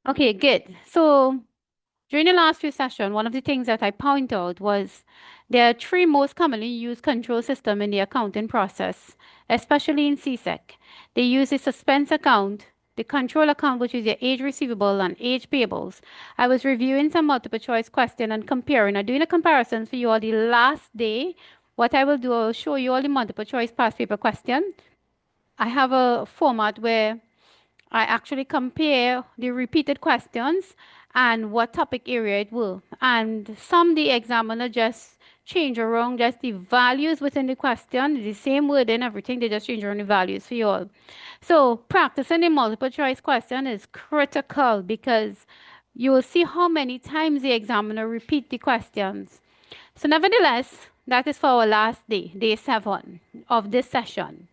Okay, good. So during the last few sessions, one of the things that I point out was there are three most commonly used control system in the accounting process, especially in CSEC. They use the suspense account, the control account, which is your age receivable and age payables. I was reviewing some multiple choice question and comparing, doing a comparison for you all the last day. What I will do, I will show you all the multiple choice past paper question. I have a format where I actually compare the repeated questions and what topic area it will. And some the examiner just change around just the values within the question, the same word and everything, they just change around the values for you all. So practicing the multiple choice question is critical because you will see how many times the examiner repeat the questions. So nevertheless, that is for our last day, day 7 of this session.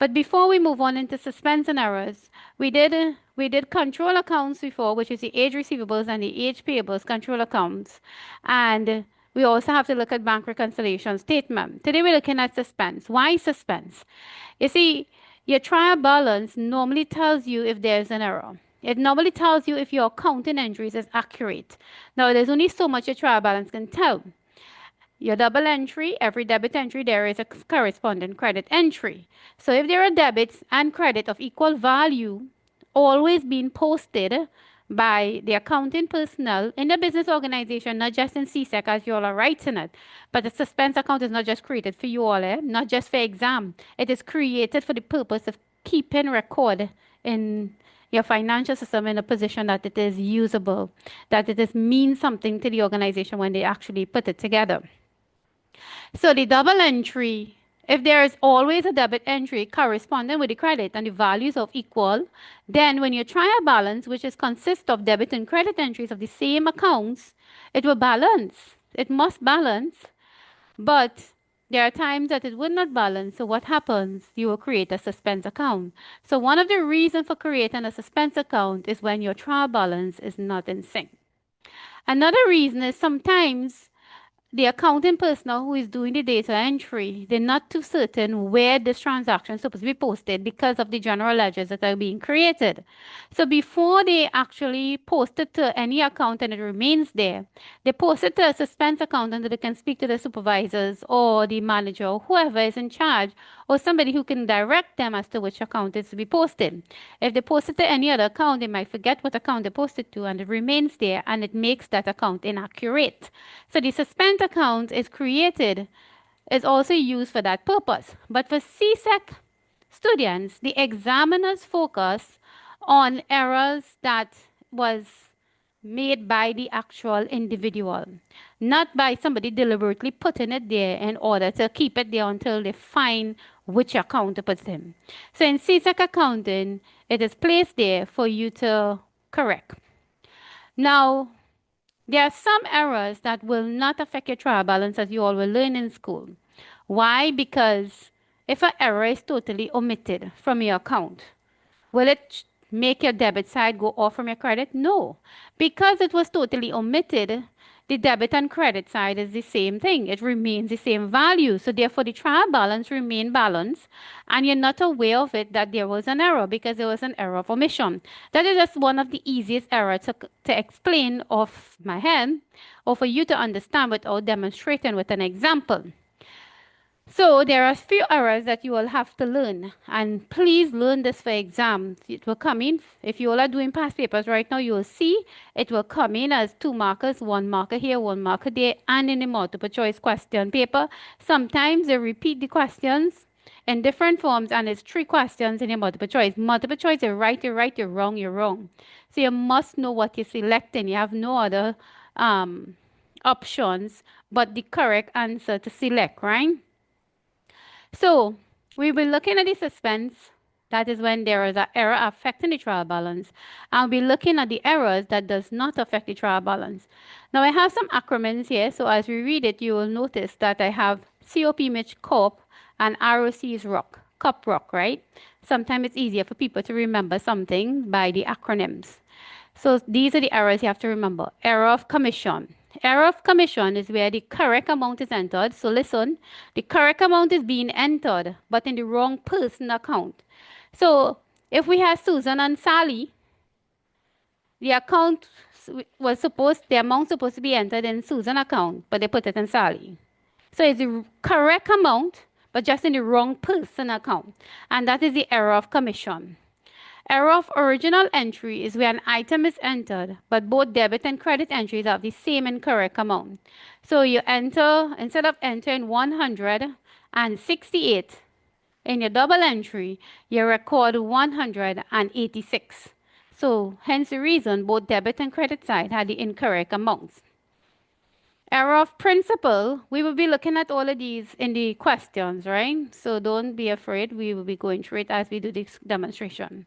But before we move on into suspense and errors, we did control accounts before, which is the age receivables and the age payables control accounts, and we also have to look at bank reconciliation statement. Today we're looking at suspense. Why suspense? You see, your trial balance normally tells you if there's an error. It normally tells you if your accounting entries is accurate. Now, there's only so much your trial balance can tell. Your double entry, every debit entry, there is a corresponding credit entry. So if there are debits and credit of equal value always being posted by the accounting personnel in the business organization, not just in CSEC as you all are writing it, but the suspense account is not just created for you all, not just for exam. It is created for the purpose of keeping record in your financial system in a position that it is usable, that it is means something to the organization when they actually put it together. So the double entry, if there is always a debit entry corresponding with the credit and the values of equal, then when you try a balance, which is consist of debit and credit entries of the same accounts, it will balance. It must balance. But there are times that it would not balance. So what happens? You will create a suspense account. So one of the reasons for creating a suspense account is when your trial balance is not in sync. Another reason is sometimes the accounting personnel who is doing the data entry, they're not too certain where this transaction is supposed to be posted because of the general ledgers that are being created. So before they actually post it to any account and it remains there, they post it to a suspense account and they can speak to the supervisors or the manager or whoever is in charge or somebody who can direct them as to which account is to be posted. If they post it to any other account, they might forget what account they posted to and it remains there and it makes that account inaccurate. So the suspense account is created, is also used for that purpose. But for CSEC students, the examiners focus on errors that was made by the actual individual, not by somebody deliberately putting it there in order to keep it there until they find which account to put it in. So in CSEC accounting, it is placed there for you to correct. Now, there are some errors that will not affect your trial balance as you all will learn in school. Why? Because if an error is totally omitted from your account, will it make your debit side go off from your credit? No. Because it was totally omitted, the debit and credit side is the same thing. It remains the same value. So therefore the trial balance remain balanced and you're not aware of it that there was an error because there was an error of omission. That is just one of the easiest errors to explain off my head or for you to understand without demonstrating with an example. So there are a few errors that you will have to learn, and please learn this for exams. It will come in, if you all are doing past papers right now, you will see it will come in as 2 markers, 1 marker here, 1 marker there, and in the multiple choice question paper. Sometimes they repeat the questions in different forms, and it's 3 questions in your multiple choice. Multiple choice, you're right, you're wrong, you're wrong. So you must know what you're selecting. You have no other options but the correct answer to select, right? So we will be looking at the suspense. That is when there is an error affecting the trial balance. I'll be looking at the errors that does not affect the trial balance. Now I have some acronyms here. So as we read it, you will notice that I have COP Mitch COP and ROC is rock. COP rock, right? Sometimes it's easier for people to remember something by the acronyms. So these are the errors you have to remember. Error of commission. Error of commission is where the correct amount is entered. So listen, the correct amount is being entered, but in the wrong person account. So if we have Susan and Sally, the account was the amount supposed to be entered in Susan's account, but they put it in Sally. So it's the correct amount, but just in the wrong person account. And that is the error of commission. Error of original entry is where an item is entered, but both debit and credit entries have the same incorrect amount. So you enter, instead of entering 168 in your double entry, you record 186. So hence the reason both debit and credit side had the incorrect amounts. Error of principle, we will be looking at all of these in the questions, right? So don't be afraid, we will be going through it as we do this demonstration.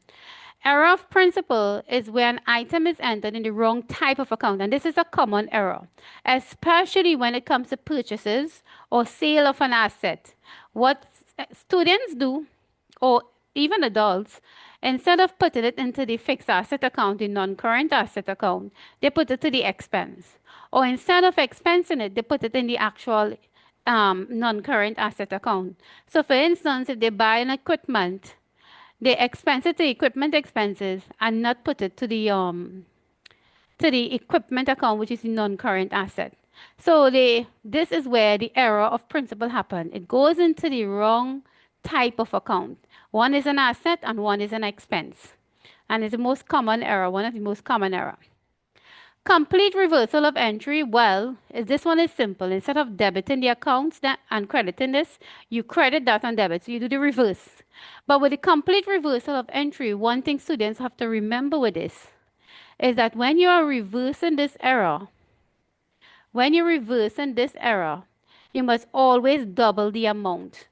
Error of principle is where an item is entered in the wrong type of account, and this is a common error, especially when it comes to purchases or sale of an asset. What students do, or even adults, instead of putting it into the fixed asset account, the non-current asset account, they put it to the expense. Or instead of expensing it, they put it in the actual non-current asset account. So for instance, if they buy an equipment, they expense it to equipment expenses and not put it to the equipment account, which is the non-current asset. So this is where the error of principle happen. It goes into the wrong type of account. One is an asset and one is an expense. And it's the most common error, one of the most common error. Complete reversal of entry, well, this one is simple. Instead of debiting the accounts and crediting this, you credit that and debit. So you do the reverse. But with the complete reversal of entry, one thing students have to remember with this is that when you are reversing this error, you must always double the amount.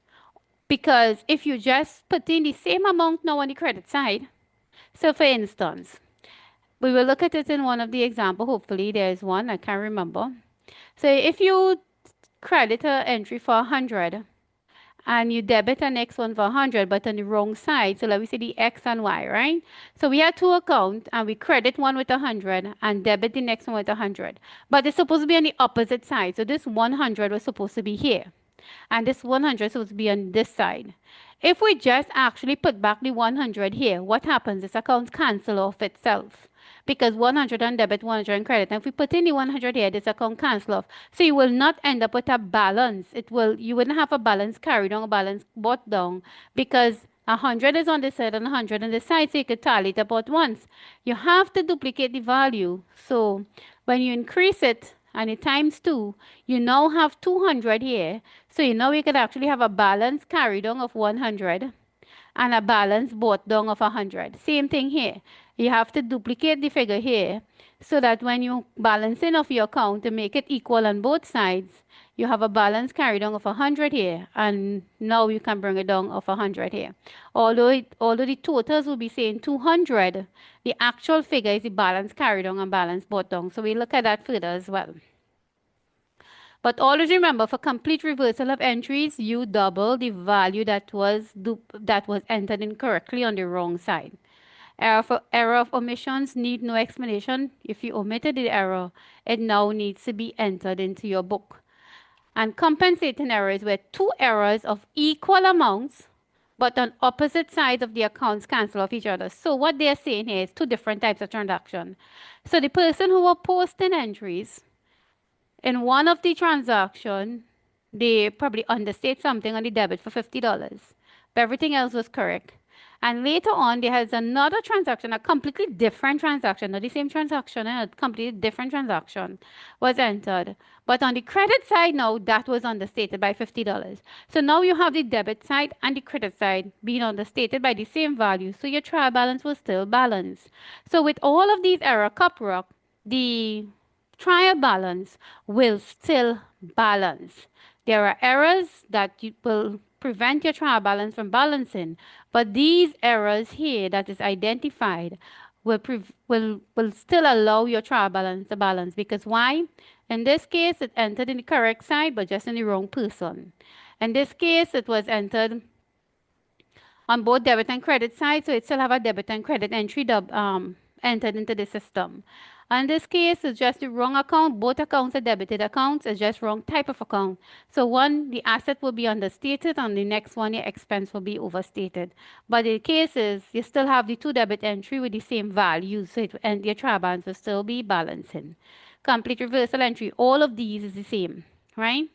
Because if you just put in the same amount now on the credit side, so for instance, we will look at it in one of the examples. Hopefully there's one, I can't remember. So if you credit an entry for 100 and you debit the next one for 100 but on the wrong side, so let me say the X and Y, right? So we have two accounts and we credit one with 100 and debit the next one with 100. But it's supposed to be on the opposite side. So this 100 was supposed to be here. And this 100 is supposed to be on this side. If we just actually put back the 100 here, what happens? This account cancel off itself. Because 100 on debit, 100 on credit. And if we put in the 100 here, this account cancel off. So you will not end up with a balance. You wouldn't have a balance carried on, a balance brought down. Because 100 is on this side and 100 on this side, so you could tally it up at once. You have to duplicate the value. So when you increase it, and it times 2, you now have 200 here. So you know you could actually have a balance carried on of 100 and a balance brought down of 100. Same thing here. You have to duplicate the figure here so that when you balancing of your account to make it equal on both sides, you have a balance carried on of 100 here, and now you can bring it down of 100 here. Although the totals will be saying 200, the actual figure is the balance carried on and balance brought down. So we look at that further as well. But always remember, for complete reversal of entries, you double the value that was entered incorrectly on the wrong side. Error of omissions need no explanation. If you omitted the error, it now needs to be entered into your book. And compensating errors were two errors of equal amounts, but on opposite sides of the accounts cancel off each other. So what they're saying here is two different types of transaction. So the person who were posting entries, in one of the transaction, they probably understate something on the debit for $50, but everything else was correct. And later on, there has another transaction, a completely different transaction, not the same transaction, a completely different transaction was entered. But on the credit side now, that was understated by $50. So now you have the debit side and the credit side being understated by the same value. So your trial balance was still balanced. So with all of these error, Cuprock, the trial balance will still balance. There are errors that will prevent your trial balance from balancing, but these errors here that is identified will still allow your trial balance to balance. Because why? In this case, it entered in the correct side, but just in the wrong person. In this case, it was entered on both debit and credit side, so it still have a debit and credit entry entered into the system. In this case, it's just the wrong account. Both accounts are debited accounts. It's just wrong type of account. So one, the asset will be understated, and the next one, your expense will be overstated. But the case is, you still have the two debit entry with the same values, so and your trial balance will still be balancing. Complete reversal entry, all of these is the same, right?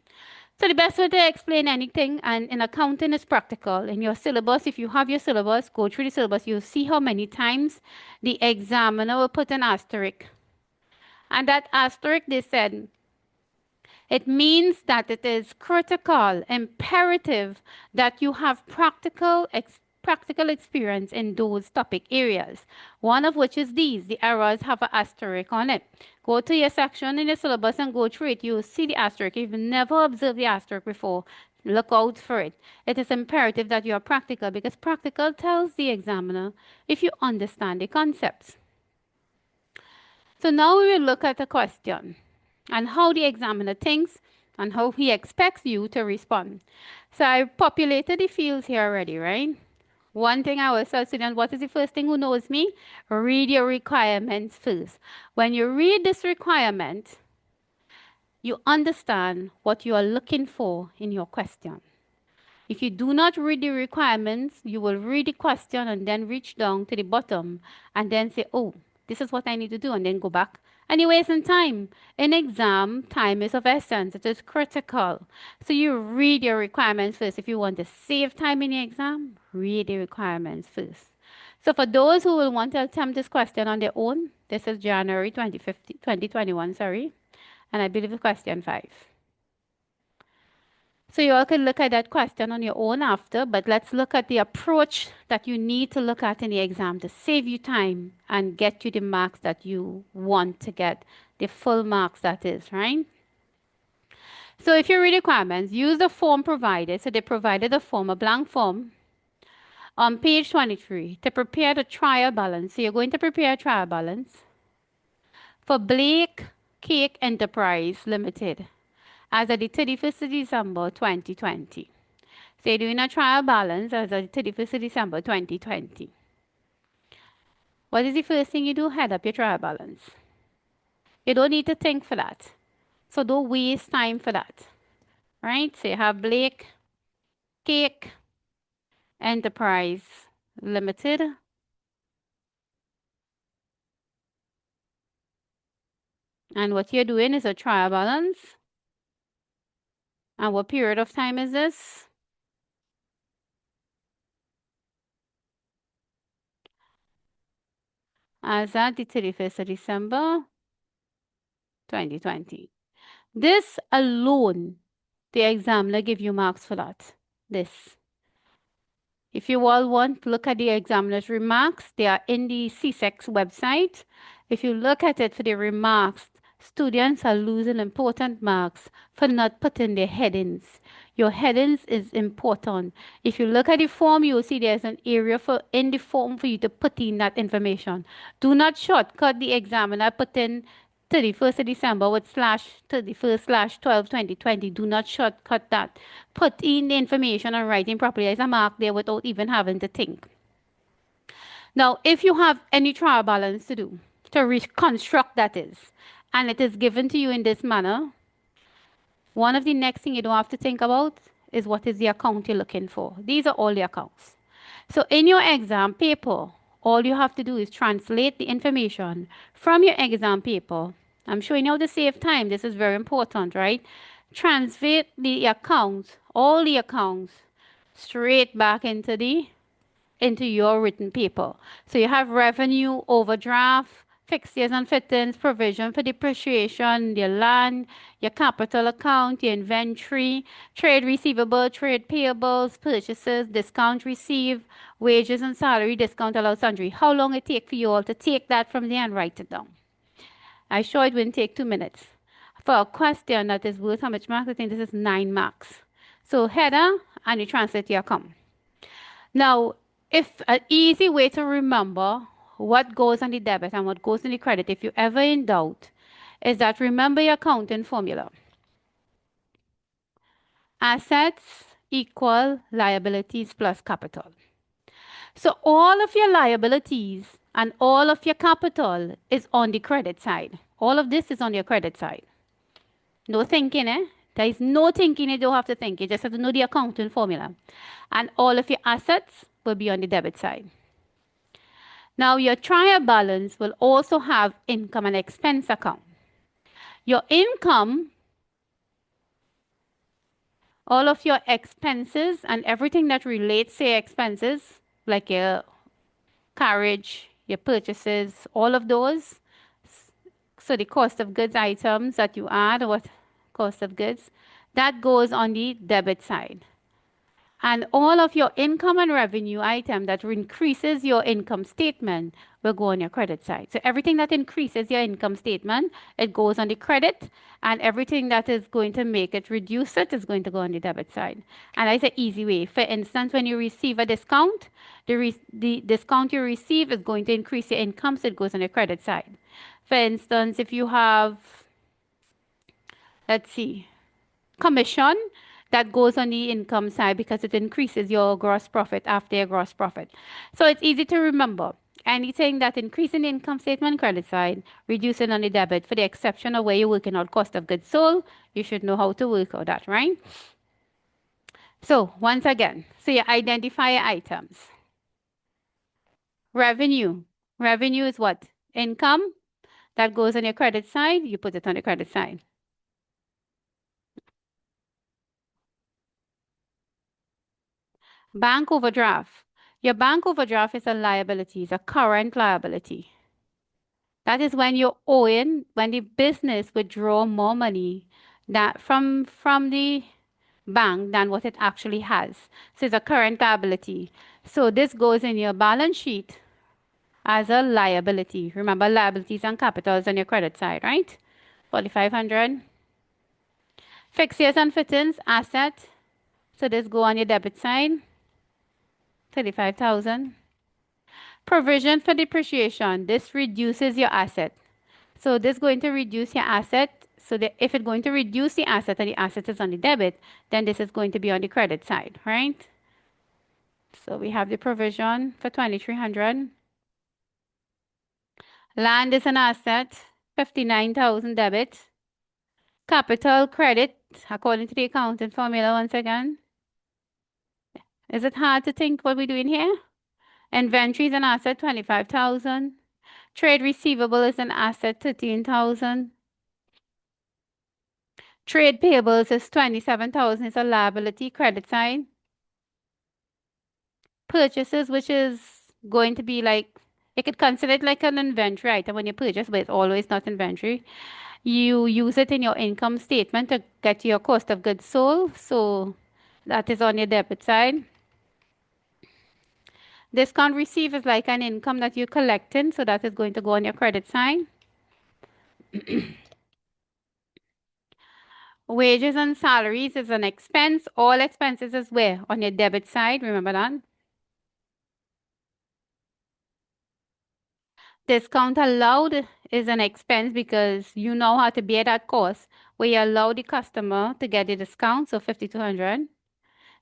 So the best way to explain anything and in accounting is practical. In your syllabus, if you have your syllabus, go through the syllabus, you'll see how many times the examiner will put an asterisk. And that asterisk, they said, it means that it is critical, imperative that you have practical experience in those topic areas. One of which is these. The errors have an asterisk on it. Go to your section in your syllabus and go through it. You'll see the asterisk. If you've never observed the asterisk before, look out for it. It is imperative that you are practical because practical tells the examiner if you understand the concepts. So now we will look at a question and how the examiner thinks and how he expects you to respond. So I populated the fields here already, right? One thing I always tell students, what is the first thing who knows me? Read your requirements first. When you read this requirement, you understand what you are looking for in your question. If you do not read the requirements, you will read the question and then reach down to the bottom and then say, oh, this is what I need to do, and then go back. And you're wasting time. In exam, time is of essence. It is critical. So you read your requirements first. If you want to save time in your exam, read the requirements first. So for those who will want to attempt this question on their own, this is January 2021, sorry. And I believe it's question 5. So you all can look at that question on your own after, but let's look at the approach that you need to look at in the exam to save you time and get you the marks that you want to get, the full marks that is, right? So if you read requirements, use the form provided. So they provided a form, a blank form, on page 23 to prepare the trial balance. So you're going to prepare a trial balance for Blake Cake Enterprise Limited as of the 31st of December 2020. So you're doing a trial balance as of the 31st of December 2020. What is the first thing you do? Head up your trial balance. You don't need to think for that. So don't waste time for that. Right? So you have Blake Cake Enterprise Limited. And what you're doing is a trial balance. And what period of time is this? As at the 31st of December 2020. This alone, the examiner give you marks for that. This. If you all want to look at the examiner's remarks, they are in the CSEC's website. If you look at it for the remarks, students are losing important marks for not putting their headings. Your headings is important. If you look at the form, you will see there's an area for in the form for you to put in that information. Do not shortcut the examiner, put in 31st of December with /31/12/2020. Do not shortcut that. Put in the information and writing properly. There's a mark there without even having to think. Now, if you have any trial balance to do, to reconstruct that is, and it is given to you in this manner, one of the next thing you don't have to think about is what is the account you're looking for. These are all the accounts. So in your exam paper, all you have to do is translate the information from your exam paper. I'm showing you how to save time. This is very important, right? Translate the accounts, all the accounts, straight back into your written paper. So you have revenue, overdraft, fixtures and fittings, provision for depreciation, your land, your capital account, your inventory, trade receivable, trade payables, purchases, discount received, wages and salary, discount allowed sundry. How long it take for you all to take that from there and write it down? I sure it wouldn't take 2 minutes. For a question that is worth how much marks? I think this is 9 marks. So header and you translate your account. Now, if an easy way to remember what goes on the debit and what goes on the credit, if you're ever in doubt, is that remember your accounting formula. Assets equal liabilities plus capital. So all of your liabilities And all of your capital is on the credit side. All of this is on your credit side. No thinking, eh? There is no thinking, you don't have to think. You just have to know the accounting formula. And all of your assets will be on the debit side. Now, your trial balance will also have income and expense account. Your income, all of your expenses and everything that relates to your expenses, like your carriage, your purchases, all of those. So the cost of goods items that you add, what cost of goods, that goes on the debit side. And all of your income and revenue item that increases your income statement will go on your credit side. So everything that increases your income statement, it goes on the credit, and everything that is going to make it reduce it is going to go on the debit side. And that's an easy way. For instance, when you receive a discount, the discount you receive is going to increase your income, so it goes on your credit side. For instance, if you have, let's see, commission, that goes on the income side because it increases your gross profit after your gross profit. So it's easy to remember. Anything that increasing the income statement credit side, reducing on the debit, for the exception of where you're working out cost of goods sold, you should know how to work out that, right? So once again, so you identify your items. Revenue. Revenue is what? Income that goes on your credit side, you put it on the credit side. Bank overdraft. Your bank overdraft is a liability, it's a current liability. That is when you're owing, when the business withdraw more money that from the bank than what it actually has. So it's a current liability. So this goes in your balance sheet as a liability. Remember, liabilities and capitals on your credit side, right? 4,500. Fixtures and fittings, asset. So this go on your debit side, 35,000. Provision for depreciation. This reduces your asset. So this is going to reduce your asset. So that if it's going to reduce the asset and the asset is on the debit, then this is going to be on the credit side, right? So we have the provision for 2,300. Land is an asset, 59,000 debit. Capital credit, according to the accounting formula once again. Is it hard to think what we're doing here? Inventory is an asset, 25,000. Trade receivable is an asset, 13,000. Trade payables is 27,000. It's a liability credit side. Purchases, which is going to be like, you could consider it like an inventory item when you purchase, but it's always not inventory. You use it in your income statement to get your cost of goods sold. So that is on your debit side. Discount received is like an income that you're collecting. So that is going to go on your credit side. Wages and salaries is an expense. All expenses is where? On your debit side. Remember that? Discount allowed is an expense because you know how to bear that cost where you allow the customer to get the discount, so 5,200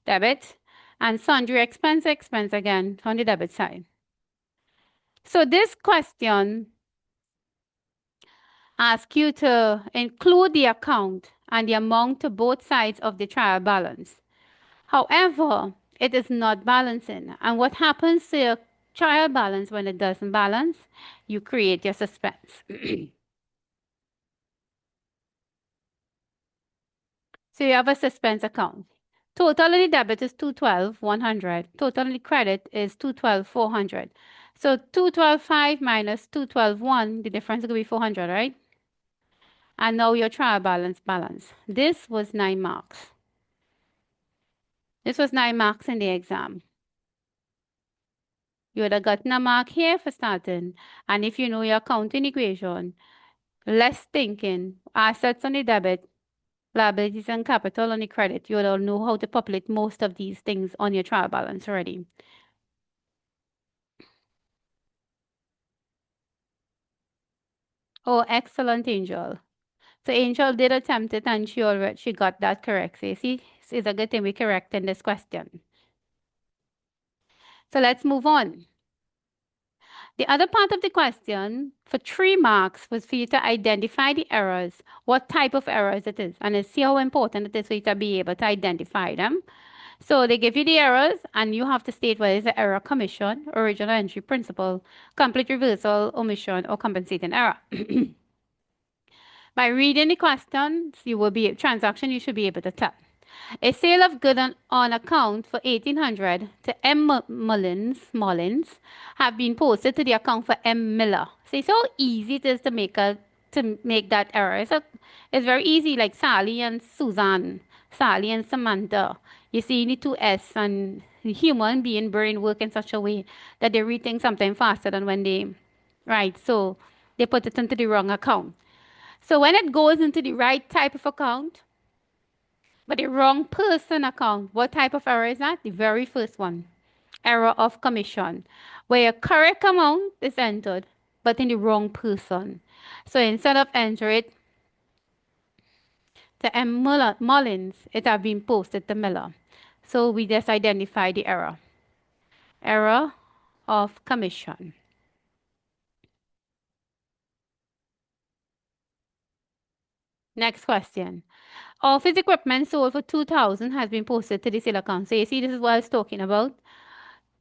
debit, and sundry expense again on the debit side. So this question asks you to include the account and the amount to both sides of the trial balance. However, it is not balancing. And what happens to your trial balance when it doesn't balance? You create your suspense. So you have a suspense account. Total on the debit is 212,100. Total on the credit is 212,400. So 212,500 minus 212,100, the difference will be 400, right? And now your trial balance. This was 9 marks. This was 9 marks in the exam. You would have gotten a mark here for starting. And if you know your accounting equation, less thinking, assets on the debit, liabilities and capital on the credit, you will know how to populate most of these things on your trial balance already. Oh, excellent, Angel. So Angel did attempt it and she got that correct. So you see, it's a good thing we corrected this question. So let's move on. The other part of the question for 3 marks was for you to identify the errors, what type of errors it is, and see how important it is for you to be able to identify them. So they give you the errors, and you have to state whether it's an error commission, original entry principle, complete reversal, omission, or compensating error. By reading the questions, you will be transaction you should be able to tell. A sale of good on account for 1800 to M. Mullins have been posted to the account for M. Miller. See so easy it is to make that error. It's very easy, like Sally and Suzanne, Sally and Samantha. You see, you need 2 S, and the human being brain work in such a way that they read things sometimes faster than when they right. So they put it into the wrong account. So when it goes into the right type of account, but the wrong person account, what type of error is that? The very first one, error of commission, where a correct amount is entered, but in the wrong person. So instead of enter it to M. Mullins, it have been posted to Miller. So we just identify the error. Error of commission. Next question. Office equipment sold for 2,000 has been posted to the sale account. So you see, this is what I was talking about.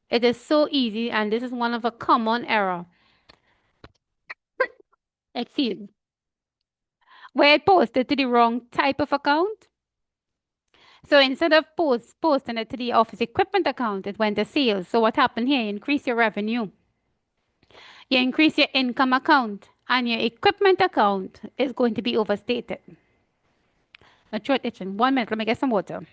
It is so easy, and this is one of a common error. Excuse. Where it posted to the wrong type of account. So instead of posting it to the office equipment account, it went to sales. So what happened here? You increase your revenue. You increase your income account, and your equipment account is going to be overstated. My throat itching. 1 minute, let me get some water.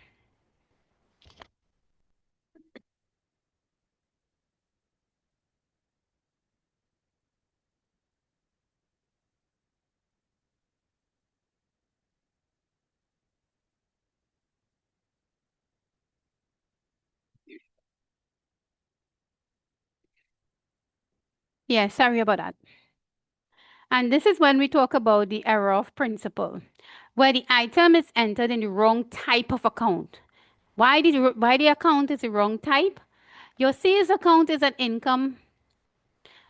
Yeah, sorry about that. And this is when we talk about the error of principle, where the item is entered in the wrong type of account. Why the account is the wrong type? Your sales account is an income.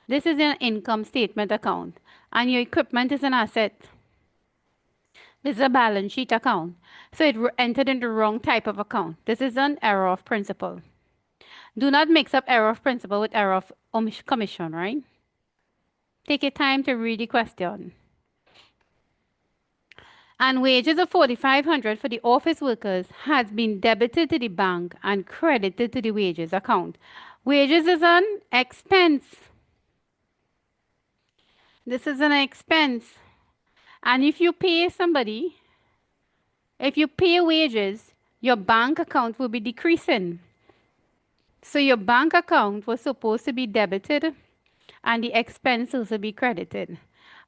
This is an income statement account, and your equipment is an asset. This is a balance sheet account. So it entered in the wrong type of account. This is an error of principle. Do not mix up error of principle with error of commission, right? Take your time to read the question. And wages of 4,500 for the office workers has been debited to the bank and credited to the wages account. Wages is an expense. This is an expense. And if you pay somebody, if you pay wages, your bank account will be decreasing. So your bank account was supposed to be debited and the expenses will be credited.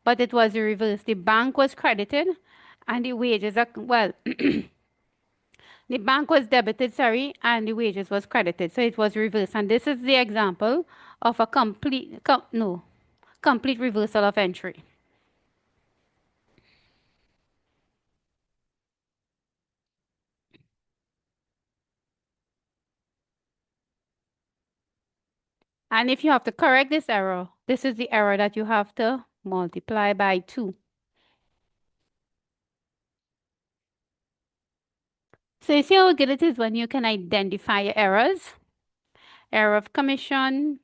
But it was reversed. The bank was credited and the wages are, well, the bank was debited, sorry, and the wages was credited. So it was reversed. And this is the example of a complete reversal of entry. And if you have to correct this error, this is the error that you have to multiply by 2. So you see how good it is when you can identify your errors? Error of commission,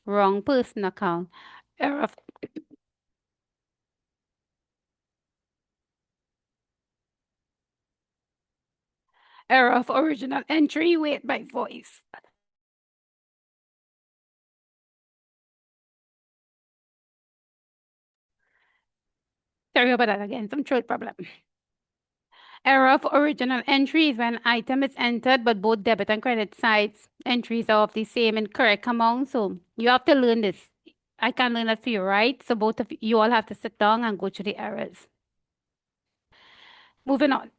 wrong person account, error of original entry, wait by voice. Sorry about that again, some throat problem. Error of original entry is when item is entered, but both debit and credit sides entries are of the same and correct amount. So you have to learn this. I can learn that for you, right? So both of you all have to sit down and go through the errors. Moving on.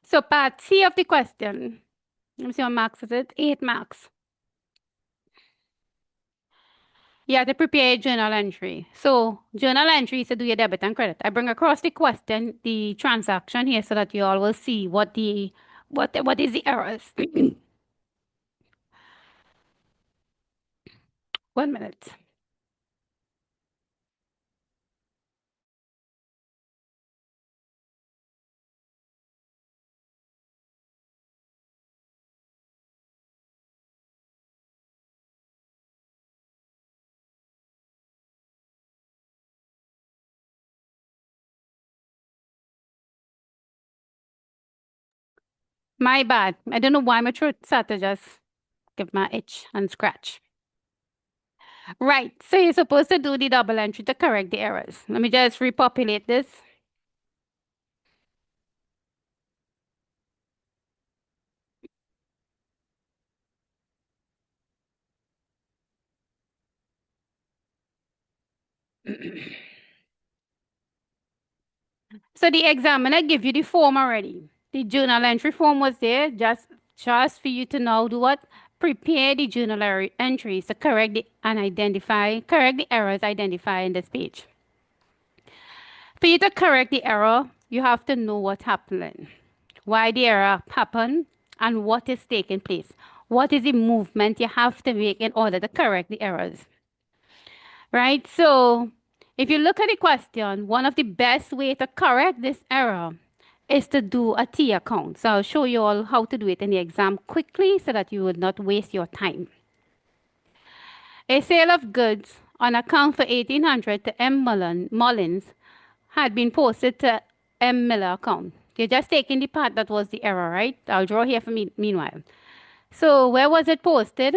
So part C of the question. Let me see what marks is it? 8 marks. You have to prepare a journal entry. So journal entry is to do your debit and credit. I bring across the question, the transaction here, so that you all will see what is the errors. 1 minute. My bad. I don't know why my throat started to just give my itch and scratch. Right. So you're supposed to do the double entry to correct the errors. Let me just repopulate this. So the examiner give you the form already. The journal entry form was there just for you to now do what? Prepare the entries to correct correct the errors identified in this page. For you to correct the error, you have to know what happened, why the error happened, and what is taking place. What is the movement you have to make in order to correct the errors? Right? So, if you look at the question, one of the best way to correct this error is to do a T account. So I'll show you all how to do it in the exam quickly so that you would not waste your time. A sale of goods on account for 1800 to M. Mullins had been posted to M. Miller account. You're just taking the part that was the error, right? I'll draw here for me meanwhile. So where was it posted?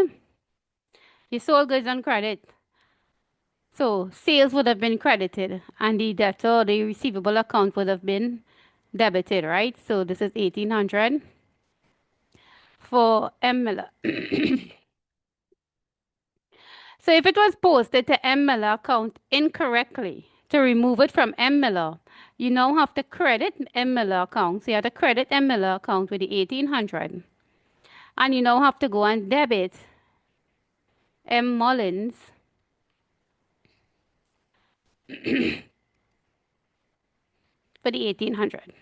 You sold goods on credit. So sales would have been credited and the debtor, the receivable account would have been debited, right? So this is 1800 for M. Miller. So if it was posted to M. Miller account incorrectly, to remove it from M. Miller, you now have to credit M. Miller account. So you have to credit M. Miller account with the 1800. And you now have to go and debit M. Mullins for the 1800.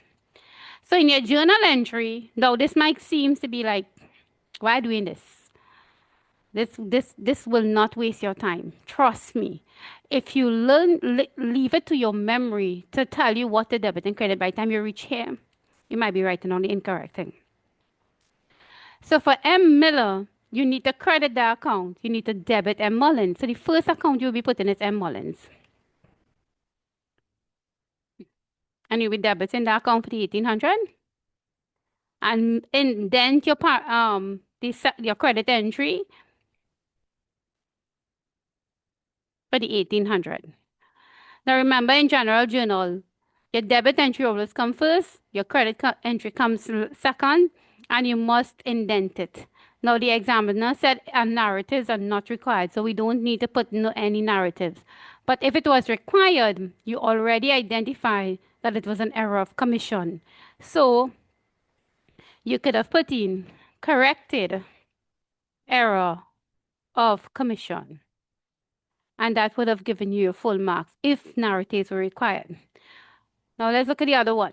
So in your journal entry, now this might seems to be like, why doing this? This will not waste your time. Trust me. If you leave it to your memory to tell you what to debit and credit by the time you reach here, you might be writing on the incorrect thing. So for M. Miller, you need to credit the account. You need to debit M. Mullins. So the first account you'll be putting is M. Mullins. And you'll be debiting the account for the 1800. And indent your credit entry for the 1800. Now remember in general journal, your debit entry always comes first, your credit entry comes second, and you must indent it. Now the examiner said narratives are not required, so we don't need to put any narratives. But if it was required, you already identified that it was an error of commission. So you could have put in corrected error of commission. And that would have given you your full marks if narratives were required. Now let's look at the other one.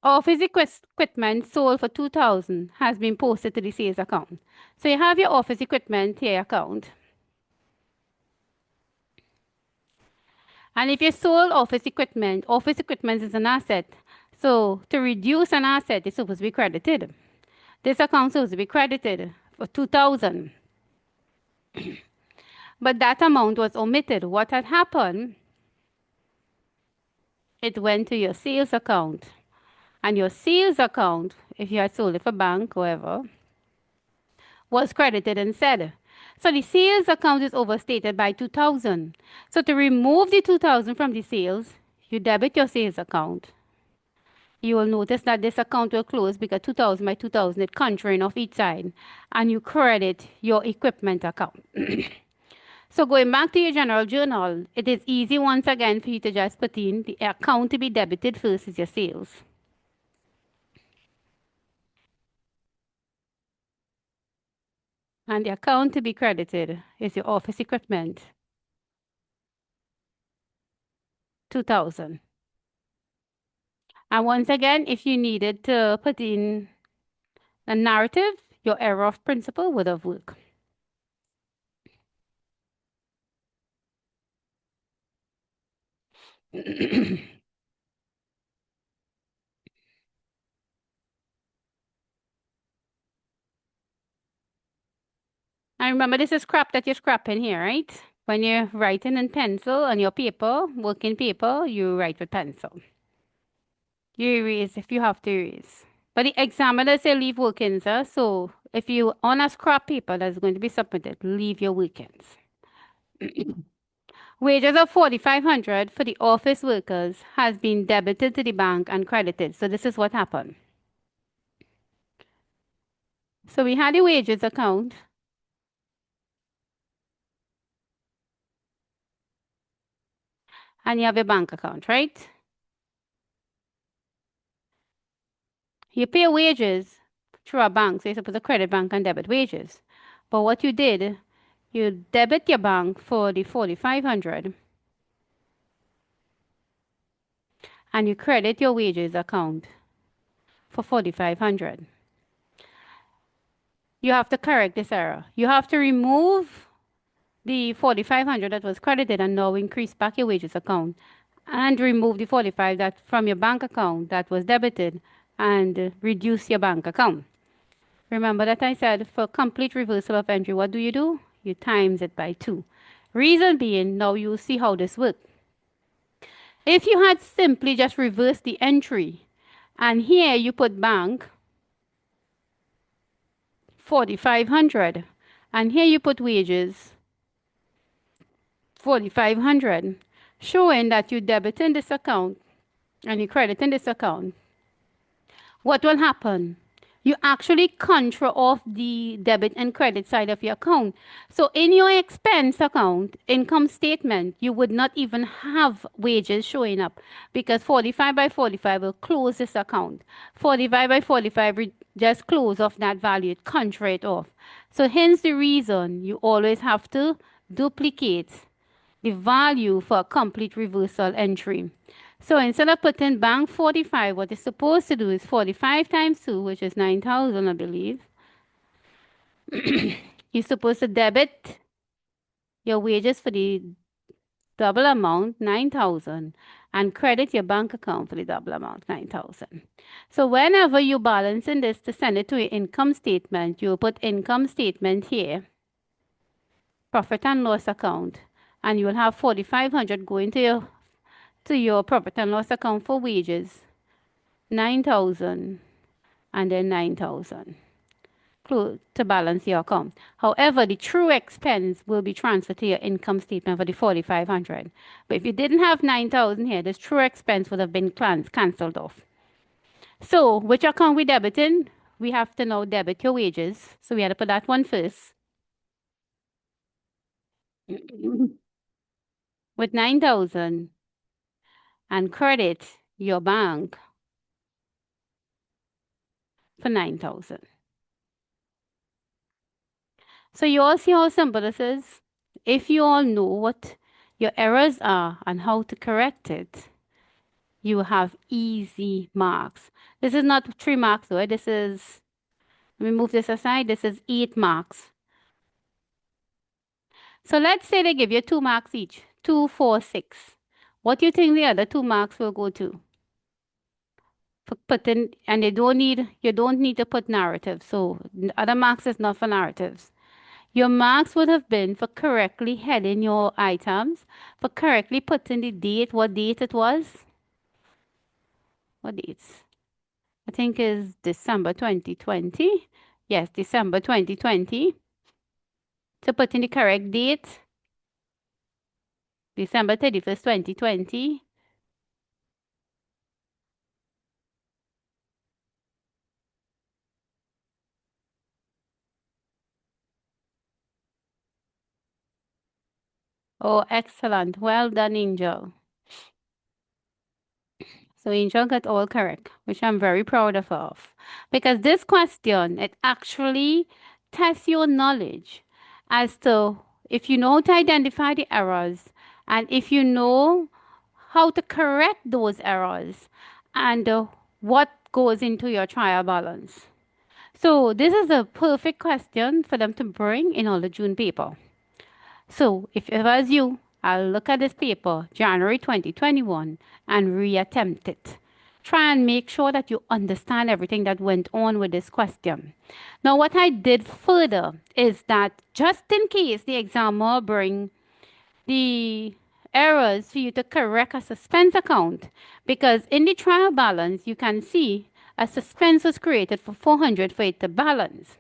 Office equipment sold for 2,000 has been posted to the sales account. So you have your office equipment here account. And if you sold office equipment is an asset. So to reduce an asset, it's supposed to be credited. This account is supposed to be credited for 2,000. But that amount was omitted. What had happened? It went to your sales account. And your sales account, if you had sold it for bank, whoever, was credited instead. So the sales account is overstated by 2,000. So to remove the 2,000 from the sales, you debit your sales account. You will notice that this account will close because 2,000 by 2,000 is contraring off each side. And you credit your equipment account. So going back to your general journal, it is easy once again for you to just put in the account to be debited first is your sales. And the account to be credited is your office equipment, 2,000. And once again, if you needed to put in a narrative, your error of principle would have worked. And remember, this is scrap that you're scrapping here, right? When you're writing in pencil on your paper, working paper, you write with pencil. You erase if you have to erase. But the examiner say leave workings, so if you on a scrap paper that's going to be submitted, leave your workings. Wages of 4,500 for the office workers has been debited to the bank and credited. So this is what happened. So we had the wages account, and you have a bank account, right? You pay wages through a bank, so you're supposed to credit bank and debit wages. But what you did, you debit your bank for the 4,500 and you credit your wages account for 4,500. You have to correct this error. You have to remove the 4,500 that was credited and now increase back your wages account and remove the 45 that from your bank account that was debited and reduce your bank account. Remember that I said for complete reversal of entry, what do? You times it by 2. Reason being, now you see how this works. If you had simply just reversed the entry and here you put bank 4,500 and here you put wages 4,500, showing that you debit in this account and you credit in this account, what will happen? You actually contra off the debit and credit side of your account. So in your expense account, income statement, you would not even have wages showing up because 45 by 45 will close this account. 45 by 45 just close off that value, contra it off. So hence the reason you always have to duplicate the value for a complete reversal entry. So instead of putting bank 45, what it's supposed to do is 45 times 2, which is 9,000, I believe. You're supposed to debit your wages for the double amount, 9,000, and credit your bank account for the double amount, 9,000. So whenever you balance in this to send it to your income statement, you put income statement here, profit and loss account, and you will have 4,500 going to your profit and loss account for wages, 9,000 and then 9,000 to balance your account. However, the true expense will be transferred to your income statement for the 4,500. But if you didn't have 9,000 here, this true expense would have been cancelled off. So which account we debiting? We have to now debit your wages. So we had to put that one first with 9,000 and credit your bank for 9,000. So you all see how simple this is? If you all know what your errors are and how to correct it, you have easy marks. This is not 3 marks though. This is, let me move this aside. This is 8 marks. So let's say they give you 2 marks each. 2, 4, 6. What do you think the other 2 marks will go to? For putting, and you don't need to put narrative. So the other marks is not for narratives. Your marks would have been for correctly heading your items, for correctly putting the date, what date it was. What dates? I think is December 2020. Yes, December 2020. To put in the correct date, December 31st, 2020. Oh, excellent. Well done, Angel. So Angel got all correct, which I'm very proud of. Because this question, it actually test your knowledge as to if you know how to identify the errors and if you know how to correct those errors and what goes into your trial balance. So this is a perfect question for them to bring in all the June paper. So if it was you, I'll look at this paper, January 2021, and reattempt it. Try and make sure that you understand everything that went on with this question. Now, what I did further is that just in case the examiner bring the errors for you to correct a suspense account, because in the trial balance, you can see a suspense was created for 400 for it to balance.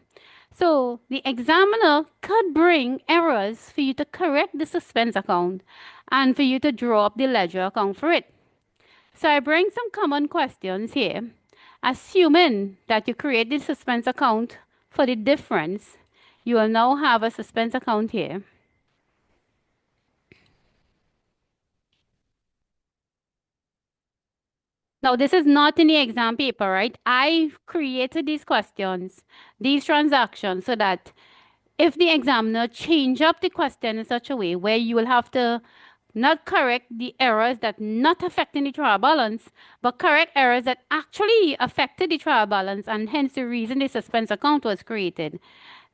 So the examiner could bring errors for you to correct the suspense account and for you to draw up the ledger account for it. So I bring some common questions here. Assuming that you create the suspense account for the difference, you will now have a suspense account here. Now, this is not in the exam paper, right? I created these questions, these transactions, so that if the examiner change up the question in such a way where you will have to not correct the errors that not affecting the trial balance, but correct errors that actually affected the trial balance and hence the reason the suspense account was created,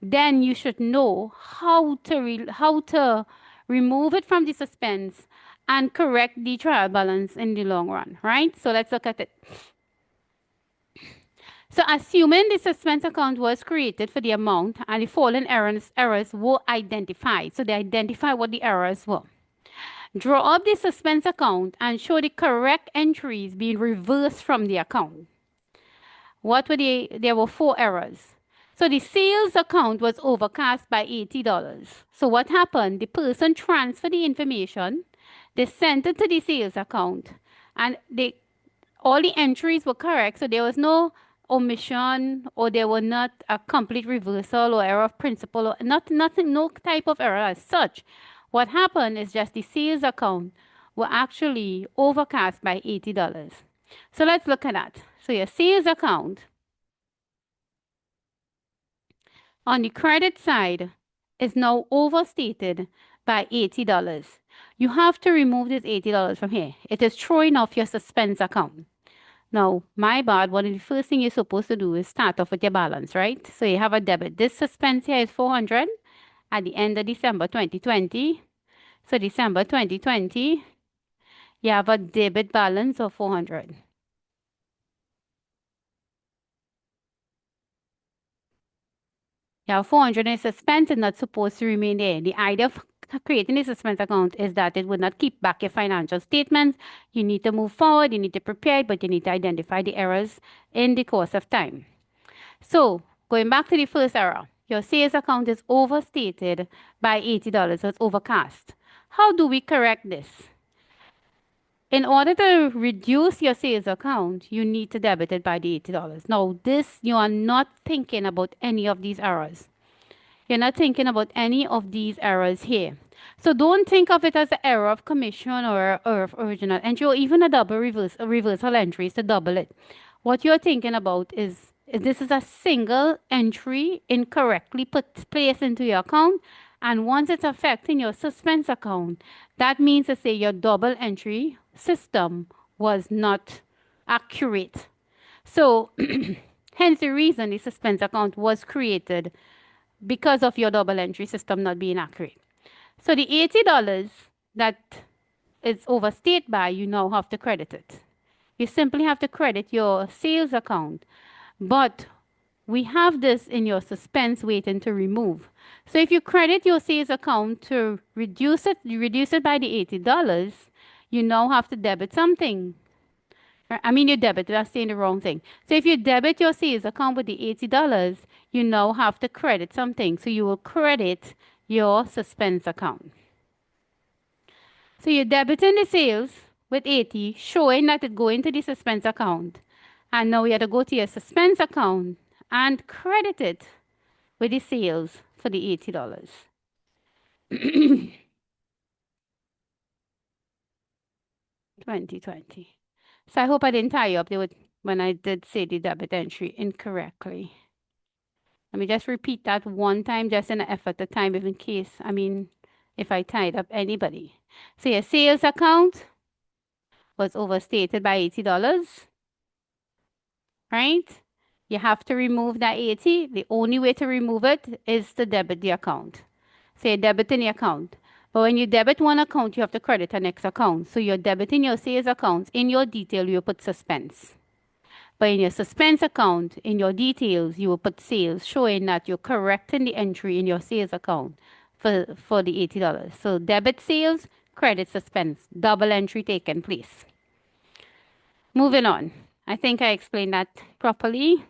then you should know how to remove it from the suspense and correct the trial balance in the long run, right? So let's look at it. So assuming the suspense account was created for the amount and the following errors were identified. So they identify what the errors were. Draw up the suspense account and show the correct entries being reversed from the account. What were they? There were 4 errors. So the sales account was overcast by $80. So what happened? The person transferred the information, they sent it to the sales account, and all the entries were correct. So there was no omission or there were not a complete reversal or error of principle or nothing, no type of error as such. What happened is just the sales account were actually overcast by $80. So let's look at that. So your sales account on the credit side is now overstated by $80. You have to remove this $80 from here. It is throwing off your suspense account. Now, my bad, one of the first thing you're supposed to do is start off with your balance, right? So you have a debit. This suspense here is 400 at the end of December 2020. So December 2020, you have a debit balance of 400. You have 400 in suspense and not supposed to remain there. The idea of creating a suspense account is that it would not keep back your financial statements. You need to move forward, you need to prepare it, but you need to identify the errors in the course of time. So going back to the first error, your sales account is overstated by $80, so it's overcast. How do we correct this? In order to reduce your sales account, you need to debit it by the $80. Now, this, you are not thinking about any of these errors. You're not thinking about any of these errors here. So don't think of it as an error of commission or of original entry or even a reversal entry to double it. What you're thinking about is this is a single entry incorrectly placed into your account, and once it's affecting your suspense account, that means to say your double entry system was not accurate. So hence the reason the suspense account was created because of your double entry system not being accurate. So the $80 that is overstated by, you now have to credit it. You simply have to credit your sales account. But we have this in your suspense waiting to remove. So if you credit your sales account to reduce it, you reduce it by the $80, you now have to debit something. I mean, you debit, that's saying the wrong thing. So if you debit your sales account with the $80, you now have to credit something. So you will credit your suspense account. So you're debiting the sales with 80, showing that it go into the suspense account. And now you have to go to your suspense account and credit it with the sales for the $80. 2020. So I hope I didn't tie you up when I did say the debit entry incorrectly. Let me just repeat that one time just in an effort of time, if in case, if I tied up anybody. So your sales account was overstated by $80, right? You have to remove that 80. The only way to remove it is to debit the account. So you debit in the account. But when you debit one account, you have to credit the next account. So you're debiting your sales account. In your detail, you put suspense. But in your suspense account, in your details, you will put sales, showing that you're correcting the entry in your sales account for the $80. So debit sales, credit suspense, double entry taken place. Moving on. I think I explained that properly.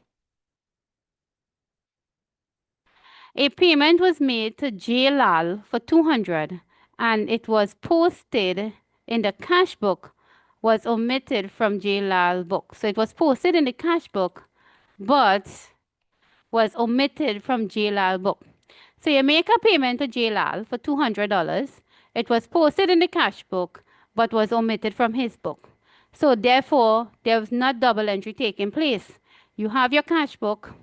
A payment was made to J Lal for 200 and it was posted in the cash book was omitted from J Lal book. So it was posted in the cash book but was omitted from J Lal book. So you make a payment to J Lal for $200. It was posted in the cash book but was omitted from his book. So therefore, there was not double entry taking place. You have your cash book,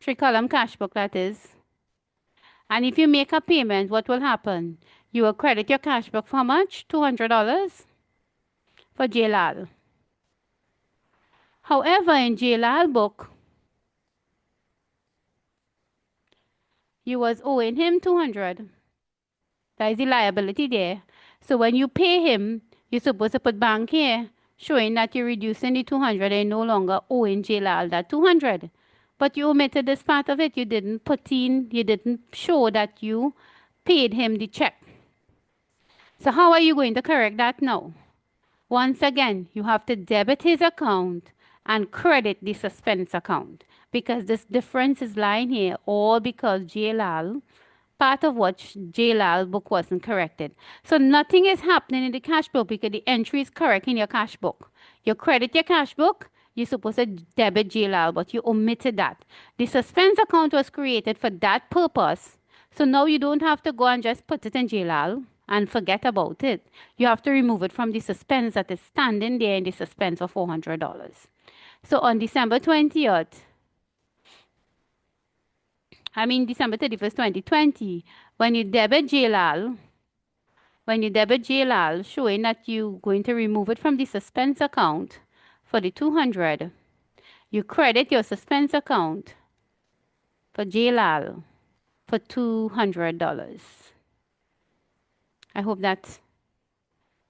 3-column cash book that is. And if you make a payment, what will happen? You will credit your cash book for how much? $200 for J Lal. However, in J Lal book, you was owing him 200. That is the liability there. So when you pay him, you're supposed to put bank here, showing that you're reducing the 200 and no longer owing J Lal that 200. But you omitted this part of it. You didn't you didn't show that you paid him the check. So how are you going to correct that now? Once again, you have to debit his account and credit the suspense account because this difference is lying here all because JLAL, part of what JLAL book wasn't corrected. So nothing is happening in the cash book because the entry is correct in your cash book. You credit your cash book, you're supposed to debit JLAL, but you omitted that. The suspense account was created for that purpose. So now you don't have to go and just put it in JLAL and forget about it. You have to remove it from the suspense that is standing there in the suspense of $400. So on December 20th, December 31st, 2020, when you debit JLAL, showing that you're going to remove it from the suspense account for the 200, you credit your suspense account for JLAL for $200. I hope that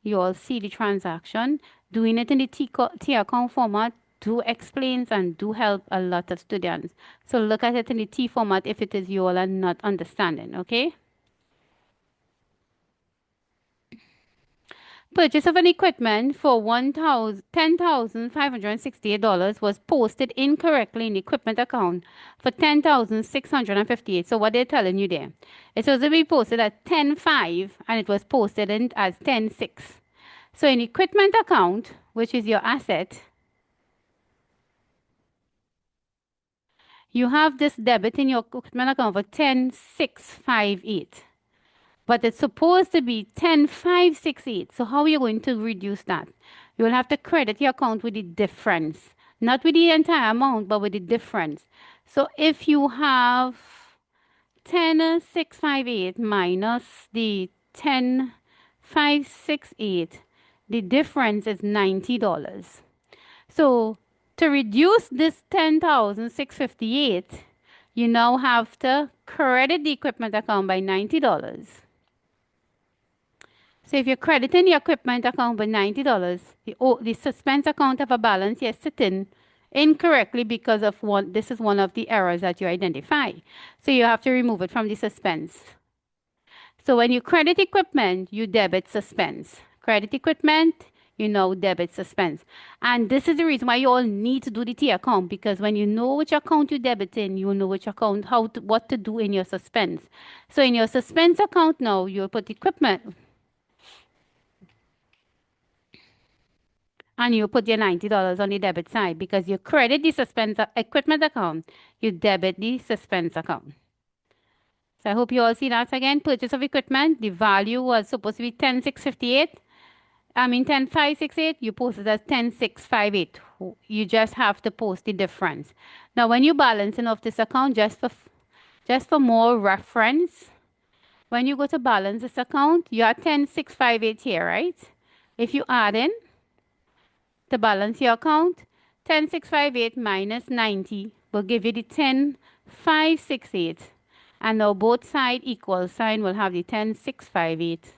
you all see the transaction. Doing it in the T account format do explains and do help a lot of students. So look at it in the T format if it is you all are not understanding, okay? Purchase of an equipment for $10,568 was posted incorrectly in the equipment account for $10,658. So what they're telling you there, it's supposed to be posted at 10.5 and it was posted in as 10.6. So in equipment account, which is your asset, you have this debit in your equipment account for 10,658. But it's supposed to be 10,568. So how are you going to reduce that? You will have to credit your account with the difference. Not with the entire amount, but with the difference. So if you have 10,658 minus the 10,568, the difference is $90. So to reduce this 10,658, you now have to credit the equipment account by $90. So if you're crediting the equipment account by $90, the suspense account have a balance here sitting incorrectly because of this is one of the errors that you identify. So you have to remove it from the suspense. So when you credit equipment, you debit suspense. Credit equipment, you know debit suspense. And this is the reason why you all need to do the T account, because when you know which account you debit in, you know which account, what to do in your suspense. So in your suspense account now, you'll put equipment and you put your $90 on the debit side because you credit the suspense equipment account, you debit the suspense account. So I hope you all see that again. Purchase of equipment, the value was supposed to be 10,658. 10,568, you posted as 10,658. You just have to post the difference. Now, when you're balancing off this account, just for more reference, when you go to balance this account, you are 10,658 here, right? If you add in to balance your account, 10,658 minus 90 will give you the 10,568. And now both side equal sign will have the 10,658.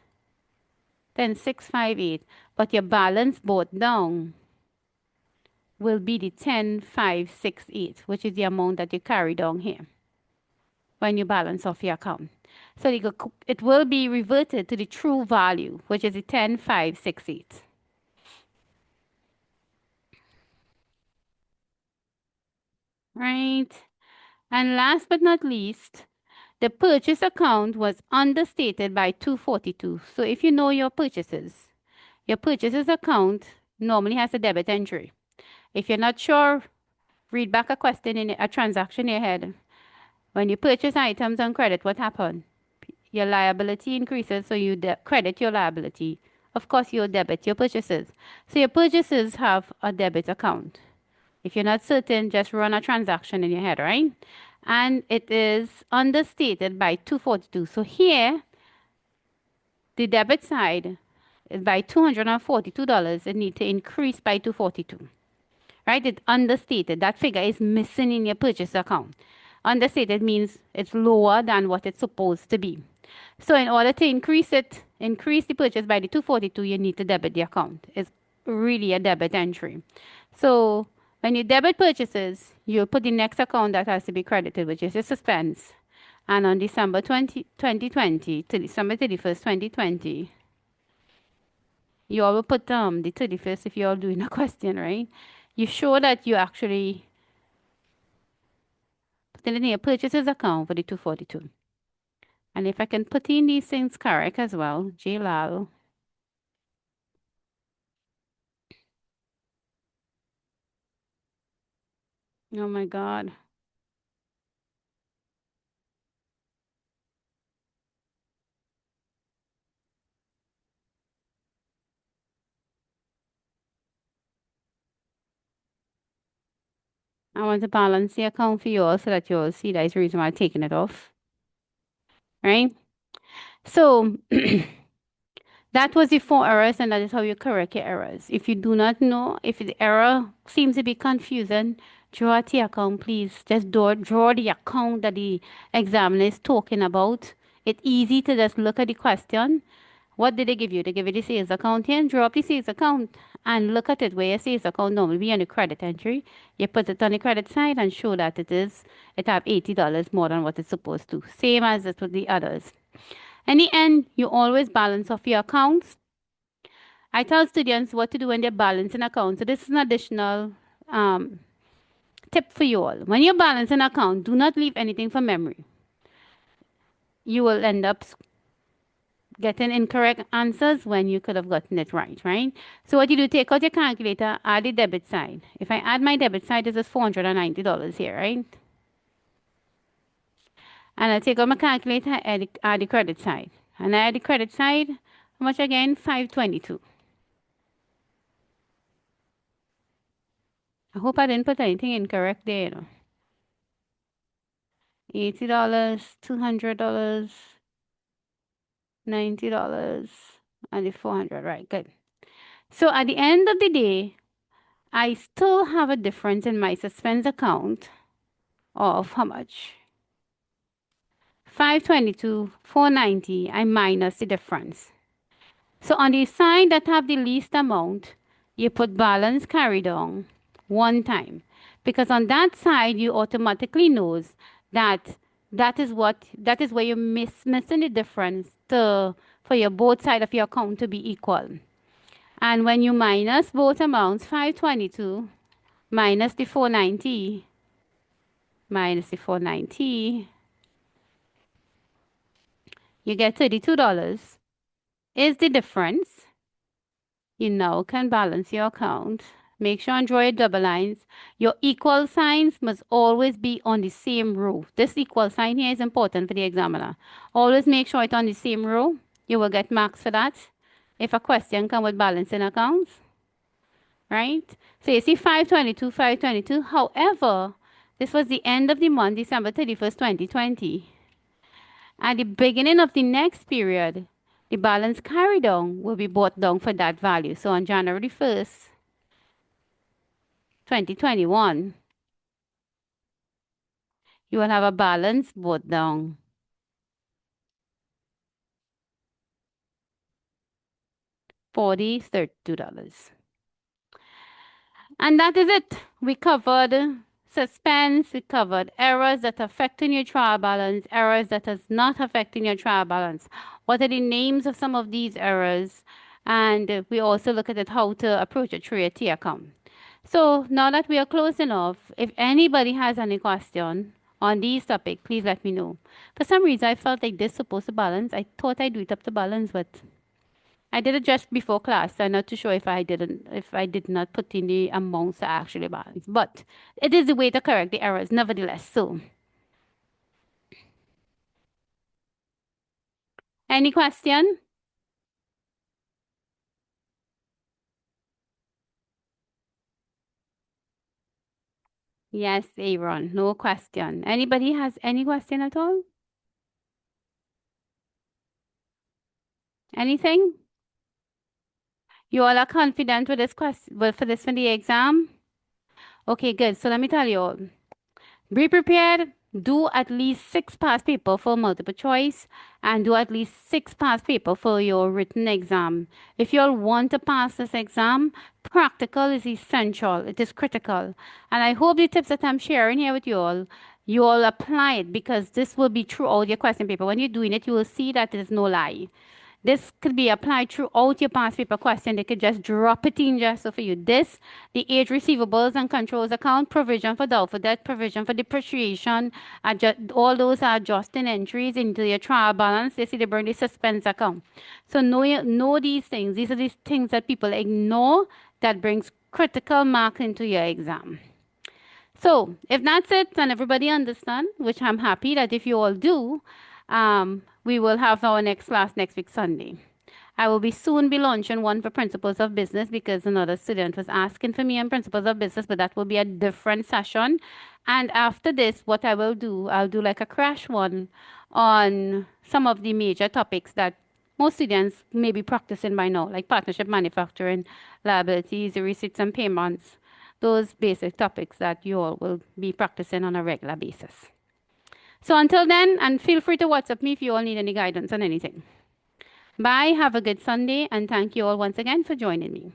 10,658. But your balance both down will be the 10,568, which is the amount that you carry down here when you balance off your account. So it will be reverted to the true value, which is the 10,568. Right? And last but not least, the purchase account was understated by 242. So if you know your purchases account normally has a debit entry. If you're not sure, read back a question in a transaction in your head. When you purchase items on credit, what happened? Your liability increases, so you credit your liability. Of course, you'll debit your purchases. So your purchases have a debit account. If you're not certain, just run a transaction in your head, right? And it is understated by 242. So here, the debit side is by $242. It needs to increase by 242. Right? It's understated. That figure is missing in your purchase account. Understated means it's lower than what it's supposed to be. So in order to increase the purchase by the 242, you need to debit the account. It's really a debit entry. So when you debit purchases, you put the next account that has to be credited, which is your suspense. And on December 2020 to December 31st, 2020, you all will put the 31st if you're doing a question, right? You show that you actually put in your purchases account for the 242. And if I can put in these things correct as well, JLAL. Oh my God. I want to balance the account for you all so that you all see that is the reason why I'm taking it off. Right? So that was the 4 errors, and that is how you correct your errors. If you do not know, if the error seems to be confusing, draw out the account, please. Just draw the account that the examiner is talking about. It's easy to just look at the question. What did they give you? They give you the sales account here. Draw up the sales account and look at it where your sales account normally be on the credit entry. You put it on the credit side and show that it have $80 more than what it's supposed to. Same as it with the others. In the end, you always balance off your accounts. I tell students what to do when they're balancing accounts. So this is an additional tip for you all. When you balance an account, do not leave anything for memory. You will end up getting incorrect answers when you could have gotten it right, right? So what you do, take out your calculator, add the debit side. If I add my debit side, this is $490 here, right? And I take out my calculator, add the credit side. And I add the credit side, how much again? 522. I hope I didn't put anything incorrect there, you know. $80, $200, $90, and the 400, right? Good. So at the end of the day, I still have a difference in my suspense account of how much? 522, 490, I minus the difference. So on the side that have the least amount, you put balance carried on one time. Because on that side, you automatically knows that that is where you're missing the difference for your both side of your account to be equal. And when you minus both amounts, 522 minus the 490, you get $32 is the difference. You now can balance your account. Make sure and draw your double lines. Your equal signs must always be on the same row. This equal sign here is important for the examiner. Always make sure it's on the same row. You will get marks for that. If a question comes with balancing accounts, right? So you see 522, 522. However, this was the end of the month, December 31st, 2020. At the beginning of the next period, the balance carried on will be brought down for that value. So on January 1st, 2021, you will have a balance brought down $32. And that is it. We covered suspense, we covered errors that affecting your trial balance, errors that is not affecting your trial balance. What are the names of some of these errors? And we also look at it how to approach it through your T account. So now that we are close enough, if anybody has any question on these topics, please let me know. For some reason, I felt like this supposed to balance. I thought I'd do it up to balance, but I did it just before class. I'm not too sure if I did not put in the amounts to actually balance. But it is the way to correct the errors, nevertheless. So, any question? Yes, Aaron, no question. Anybody has any question at all? Anything? You all are confident with this question, for this for the exam? Okay, good. So let me tell you all. Be prepared. Do at least 6 past paper for multiple choice and do at least 6 past paper for your written exam. If you all want to pass this exam, practical is essential. It is critical. And I hope the tips that I'm sharing here with you all apply it because this will be throughout your question paper. When you're doing it, you will see that there's no lie. This could be applied throughout your past paper question. They could just drop it in just so for you. This, the age receivables and controls account, provision for doubtful debt, provision for depreciation, all those are adjusting entries into your trial balance. They see they bring the suspense account. So know these things. These are these things that people ignore that brings critical marks into your exam. So if that's it and everybody understand, which I'm happy that if you all do, we will have our next class next week Sunday. I will be soon be launching one for Principles of Business because another student was asking for me on Principles of Business, but that will be a different session. And after this, what I will do, I'll do like a crash one on some of the major topics that most students may be practicing by now, like partnership manufacturing, liabilities, receipts and payments, those basic topics that you all will be practicing on a regular basis. So until then, and feel free to WhatsApp me if you all need any guidance on anything. Bye, have a good Sunday, and thank you all once again for joining me.